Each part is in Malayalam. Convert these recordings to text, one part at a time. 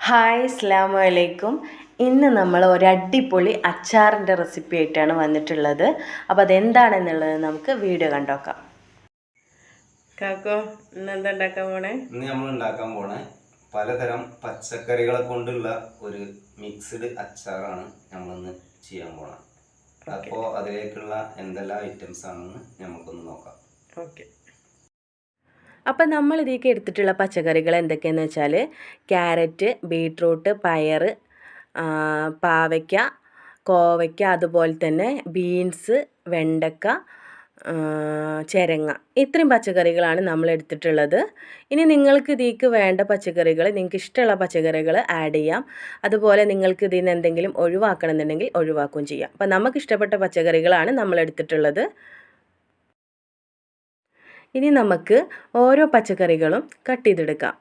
ഹായ് അസ്സലാമു അലൈക്കും. ഇന്ന് നമ്മൾ ഒരു അടിപൊളി അച്ചാറിൻ്റെ റെസിപ്പി ആയിട്ടാണ് വന്നിട്ടുള്ളത്. അപ്പോൾ അതെന്താണെന്നുള്ളത് നമുക്ക് വീഡിയോ കണ്ടോക്കാം. കാക്കോ ഇന്നെന്താ ഉണ്ടാക്കാൻ പോണേ? ഇന്ന് നമ്മൾ ഉണ്ടാക്കാൻ പോണേ പലതരം പച്ചക്കറികളെ കൊണ്ടുള്ള ഒരു മിക്സ്ഡ് അച്ചാറാണ് നമ്മളിന്ന് ചെയ്യാൻ പോണത്. അപ്പോൾ അതിലേക്കുള്ള എന്തെല്ലാം ഐറ്റംസ് ആണെന്ന് നമുക്കൊന്ന് നോക്കാം. ഓക്കെ. അപ്പം നമ്മൾ ഇതിലേക്ക് എടുത്തിട്ടുള്ള പച്ചക്കറികൾ എന്തൊക്കെയാണെന്ന് വെച്ചാൽ ക്യാരറ്റ്, ബീട്രൂട്ട്, പയർ, പാവയ്ക്ക, കോവയ്ക്ക, അതുപോലെ തന്നെ ബീൻസ്, വെണ്ടക്ക, ചിരങ്ങ, ഇത്രയും പച്ചക്കറികളാണ് നമ്മൾ എടുത്തിട്ടുള്ളത്. ഇനി നിങ്ങൾക്ക് ഇതിലേക്ക് വേണ്ട പച്ചക്കറികൾ, നിങ്ങൾക്ക് ഇഷ്ടമുള്ള പച്ചക്കറികൾ ആഡ് ചെയ്യാം. അതുപോലെ നിങ്ങൾക്ക് ഇതിൽ നിന്ന് എന്തെങ്കിലും ഒഴിവാക്കണമെന്നുണ്ടെങ്കിൽ ഒഴിവാക്കുകയും ചെയ്യാം. അപ്പം നമുക്ക് ഇഷ്ടപ്പെട്ട പച്ചക്കറികളാണ് നമ്മൾ എടുത്തിട്ടുള്ളത്. ഇനി നമുക്ക് ഓരോ പച്ചക്കറികളും കട്ട് ചെയ്തെടുക്കാം.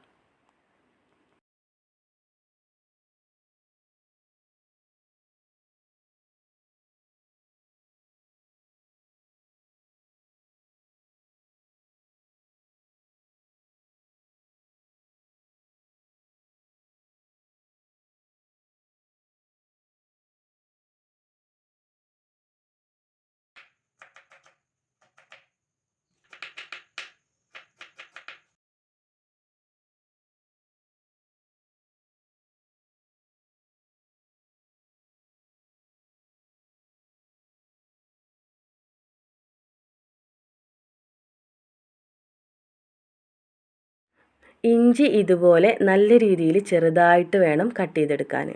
ഇഞ്ചി ഇതുപോലെ നല്ല രീതിയിൽ ചെറുതായിട്ട് വേണം കട്ട് ചെയ്തെടുക്കാൻ.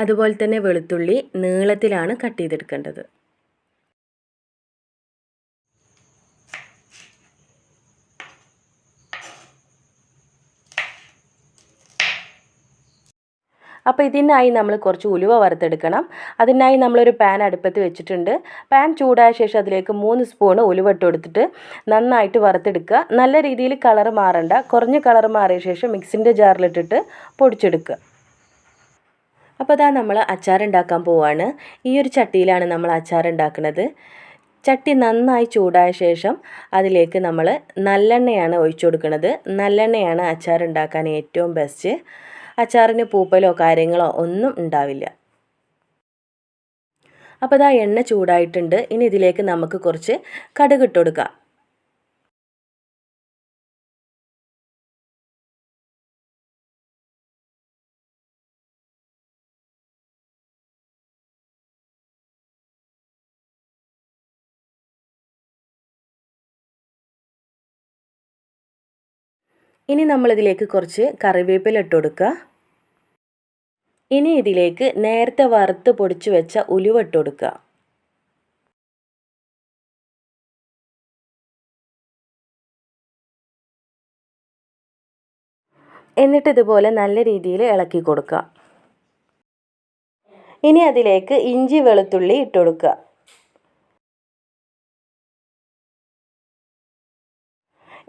അതുപോലെ തന്നെ വെളുത്തുള്ളി നീളത്തിലാണ് കട്ട് ചെയ്തെടുക്കേണ്ടത്. അപ്പോൾ ഇതിനായി നമ്മൾ കുറച്ച് ഉലുവ വറുത്തെടുക്കണം. അതിനായി നമ്മളൊരു പാൻ അടുപ്പത്ത് വെച്ചിട്ടുണ്ട്. പാൻ ചൂടായ ശേഷം അതിലേക്ക് 3 സ്പൂൺ ഉലുവ ഇട്ട് കൊടുത്തിട്ട് നന്നായിട്ട് വറുത്തെടുക്കുക. നല്ല രീതിയിൽ കളർ മാറണ്ട, കുറഞ്ഞ കളർ മാറിയ ശേഷം മിക്സിൻ്റെ ജാറിലിട്ടിട്ട് പൊടിച്ചെടുക്കുക. അപ്പോൾ ഇതാ നമ്മൾ അച്ചാർ ഉണ്ടാക്കാൻ പോവാണ്. ഈ ഒരു ചട്ടിയിലാണ് നമ്മൾ അച്ചാർ ഉണ്ടാക്കുന്നത്. ചട്ടി നന്നായി ചൂടായ ശേഷം അതിലേക്ക് നമ്മൾ നല്ലെണ്ണയാണ് ഒഴിച്ചു കൊടുക്കുന്നത്. നല്ലെണ്ണയാണ് അച്ചാർ ഉണ്ടാക്കാൻ ഏറ്റവും ബെസ്റ്റ്. അച്ചാറിന് പൂപ്പലോ കാര്യങ്ങളോ ഒന്നും ഉണ്ടാവില്ല. അപ്പോൾ ഇതാ എണ്ണ ചൂടായിട്ടുണ്ട്. ഇനി ഇതിലേക്ക് നമുക്ക് കുറച്ച് കടുക് ഇട്ട് കൊടുക്കാം. ഇനി നമ്മളിതിലേക്ക് കുറച്ച് കറിവേപ്പില ഇട്ട് കൊടുക്കുക. ഇനി ഇതിലേക്ക് നേരത്തെ വറുത്ത് പൊടിച്ചു വെച്ച ഉലുവ ഇട്ട് കൊടുക്കുക. എന്നിട്ട് ഇതുപോലെ നല്ല രീതിയിൽ ഇളക്കി കൊടുക്കുക. ഇനി അതിലേക്ക് ഇഞ്ചി വെളുത്തുള്ളി ഇട്ട് കൊടുക്കുക.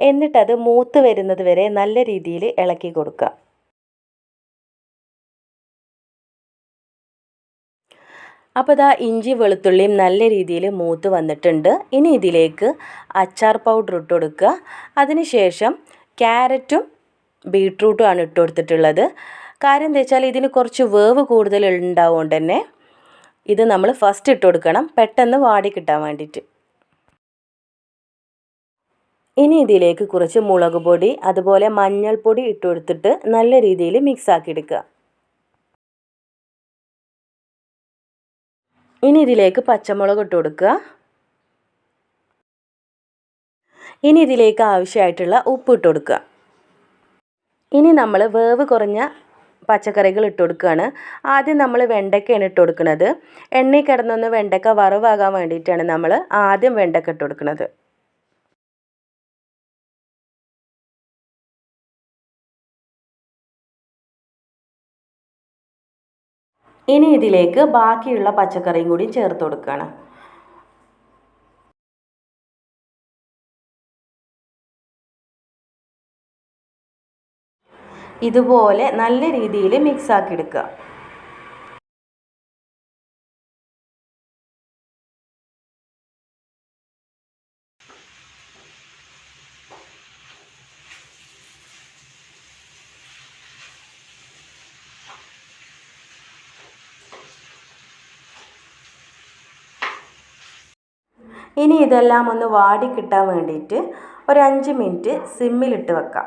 എന്നിട്ടത് മൂത്ത് വരുന്നത് വരെ നല്ല രീതിയിൽ ഇളക്കി കൊടുക്കുക. അപ്പോൾ ഇതാ ഇഞ്ചി വെളുത്തുള്ളിയും നല്ല രീതിയിൽ മൂത്ത് വന്നിട്ടുണ്ട്. ഇനി ഇതിലേക്ക് അച്ചാർ പൗഡർ ഇട്ട് കൊടുക്കുക. അതിനുശേഷം ക്യാരറ്റും ബീട്രൂട്ടും ആണ് ഇട്ട് കൊടുത്തിട്ടുള്ളത്. കാര്യം എന്താ വെച്ചാൽ ഇതിന് കുറച്ച് വേവ് കൂടുതൽ ഉണ്ടാവുകൊണ്ട് തന്നെ ഇത് നമ്മൾ ഫസ്റ്റ് ഇട്ട് കൊടുക്കണം, പെട്ടെന്ന് വാടി കിട്ടാൻ വേണ്ടിയിട്ട്. ഇനി ഇതിലേക്ക് കുറച്ച് മുളക് പൊടി അതുപോലെ മഞ്ഞൾപ്പൊടി ഇട്ട് കൊടുത്തിട്ട് നല്ല രീതിയിൽ മിക്സ് ആക്കി എടുക്കുക. ഇനി ഇതിലേക്ക് പച്ചമുളക് ഇട്ട് കൊടുക്കുക. ഇനി ഇതിലേക്ക് ആവശ്യമായിട്ടുള്ള ഉപ്പ് ഇട്ട് കൊടുക്കുക. ഇനി നമ്മൾ വേവ് കുറഞ്ഞ പച്ചക്കറികൾ ഇട്ട് കൊടുക്കുകയാണ്. ആദ്യം നമ്മൾ വെണ്ടയ്ക്കയാണ് ഇട്ട് കൊടുക്കുന്നത്. എണ്ണയിൽ കിടന്നൊന്ന് വെണ്ടയ്ക്ക വറവാകാൻ വേണ്ടിയിട്ടാണ് നമ്മൾ ആദ്യം വെണ്ടയ്ക്ക ഇട്ട് കൊടുക്കുന്നത്. ഇനി ഇതിലേക്ക് ബാക്കിയുള്ള പച്ചക്കറിയും കൂടി ചേർത്ത് കൊടുക്കുകയാണ്. ഇതുപോലെ നല്ല രീതിയിൽ മിക്സ് ആക്കി എടുക്കുക. ഇനി ഇതെല്ലാം ഒന്ന് വാടി കിട്ടാൻ വേണ്ടിയിട്ട് ഒരു 5 മിനിറ്റ് സിമ്മിലിട്ട് വെക്കാം.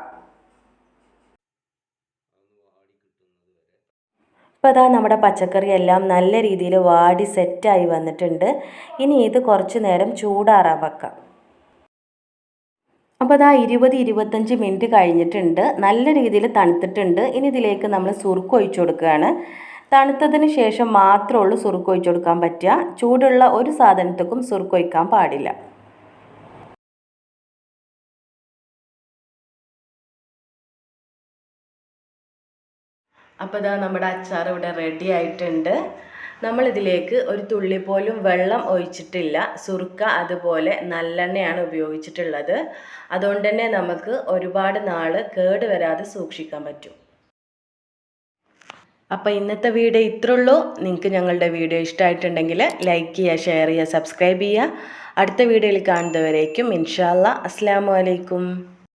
ഇപ്പോൾ അതാ നമ്മുടെ പച്ചക്കറി എല്ലാം നല്ല രീതിയിൽ വാടി സെറ്റായി വന്നിട്ടുണ്ട്. ഇനി ഇത് കുറച്ച് നേരം ചൂടാറാൻ വെക്കാം. അപ്പോൾ അതാ 20-25 മിനിറ്റ് കഴിഞ്ഞിട്ടുണ്ട്. നല്ല രീതിയിൽ തണുത്തിട്ടുണ്ട്. ഇനി ഇതിലേക്ക് നമ്മൾ സുറുക്ക് ഒഴിച്ചു കൊടുക്കുകയാണ്. തണുത്തതിന് ശേഷം മാത്രമേ ഉള്ളൂ സുറുക്ക് ഒഴിച്ചു കൊടുക്കാൻ പറ്റുക. ചൂടുള്ള ഒരു സാധനത്തേക്കും സുറുക്ക് ഒഴിക്കാൻ പാടില്ല. അപ്പോൾ ഇതാ നമ്മുടെ അച്ചാർ ഇവിടെ റെഡി ആയിട്ടുണ്ട്. നമ്മളിതിലേക്ക് ഒരു തുള്ളി പോലും വെള്ളം ഒഴിച്ചിട്ടില്ല. സുറുക്ക അതുപോലെ നല്ലെണ്ണയാണ് ഉപയോഗിച്ചിട്ടുള്ളത്. അതുകൊണ്ട് തന്നെ നമുക്ക് ഒരുപാട് നാൾ കേട് വരാതെ സൂക്ഷിക്കാൻ പറ്റും. അപ്പോൾ ഇന്നത്തെ വീഡിയോ ഇത്രേ ഉള്ളൂ. നിങ്ങൾക്ക് ഞങ്ങളുടെ വീഡിയോ ഇഷ്ടമായിട്ടുണ്ടെങ്കിൽ ലൈക്ക് ചെയ്യുക, ഷെയർ ചെയ്യുക, സബ്സ്ക്രൈബ് ചെയ്യുക. അടുത്ത വീഡിയോയിൽ കാണുന്നവരേക്കും ഇൻഷാ അല്ലാ. അസ്സലാമു അലൈക്കും.